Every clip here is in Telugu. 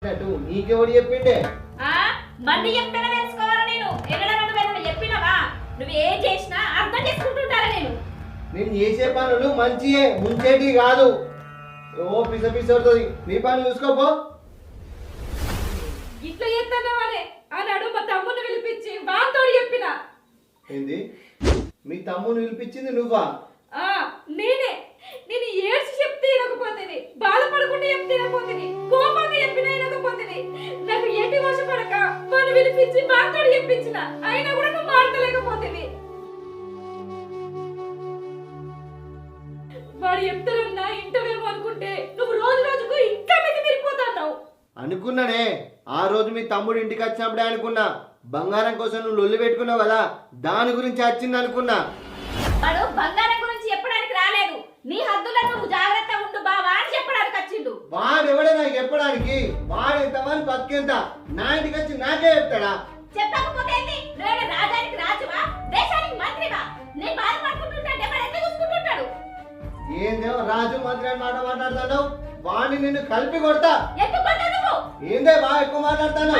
నీకెవడు చెప్పిండే? బండి చెప్తానే తెలుసుకోవాలా నేను. ఎన్నడన్నా చెప్పినవా? నువ్వు ఏం చేసినా అర్థం చేసుకుంటుంటారా నేను. నేను చేసే పనులు మంచియే, ముంచేటి కాదు. ఓ పిస పిసడుతుంది. నీ పనులు చూసుకోపో. ఇట్లా చేస్తానా వాడే అన్నాడు. మా తమ్ముని పిలిపించి బాతోడు చెప్పిన. ఏంది? మీ తమ్ముని పిలిపించింది నువ్వా? నేనే. నేను ఏడ్చి చెప్తే వినకపోతుంది, బాధపడకుండా చెప్తే వినకపోతుంది, కోపంగా చెప్పినా వినకపోతుంది. నాకు ఎట్టి వశపడక వాడు పిలిపించి బాతోడు చెప్పించిన, అయినా కూడా నువ్వు మాట్లాడలేకపోతుంది. వాడు చెప్తారన్నా ఇంటవేమో అనుకుంటే నువ్వు రోజు రోజుకు ఇంకా మీద మిరిపోతున్నావు. అనుకున్నానే. ఆ రోజు మీ తమ్ముడు ఇంటికి వచ్చినప్పుడే అనుకున్నా, బంగారం కోసం నువ్వు లొల్లి పెట్టుకున్నావు కదా, దాని గురించి వచ్చింది అనుకున్నా. వాడు బంగారం గురించి చెప్పడానికి రాలేదు, నీ హద్దులో నువ్వు జాగ్రత్తగా ఉండు బావా అని చెప్పడానికి వచ్చిండు. వాడు ఎవడే నాకు చెప్పడానికి? వాడు ఎంతమంది పక్కెంత? నా ఇంటికి వచ్చి నాకే చెప్తాడా? చెప్పకపోతే నువ్వు రాజానికి రాజువా, దేశానికి మంత్రివా? నేను బాధపడుకుంటుంటే వాడు ఎంత చూసుకుంటుంటాడు? ఏందేమో రాజు మంత్రి అని మాట మాట్లాడుతున్నావు? వాడిని నిన్ను కలిపి కొడతా. ఎందుకు కొడతావు నువ్వు? ఏందే బాగా ఎక్కువ మాట్లాడుతాను?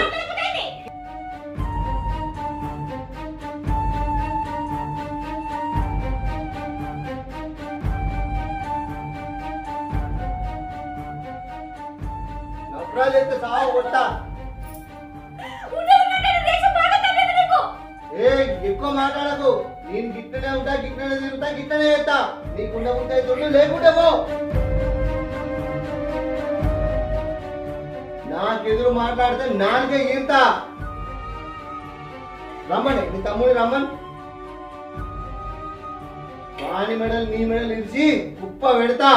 నవ్వురాలైతే సాగు కొడతా. ఏ ఎక్కువ మాట్లాడకు. నేను గిట్టనే ఉంటా, గిట్టనే తిరుగుతా, గిట్టనే చేస్తా. నీకుండా ఉంటాయి తొండు, లేకుంటే పో. నాకెదురు మాట్లాడితే నాలుగే ఈత. రమ్మని నీ తమ్ముడు రమ్మని. వాని మెడలు నీ మెడలు ఇరిచి కుప్ప పెడతా.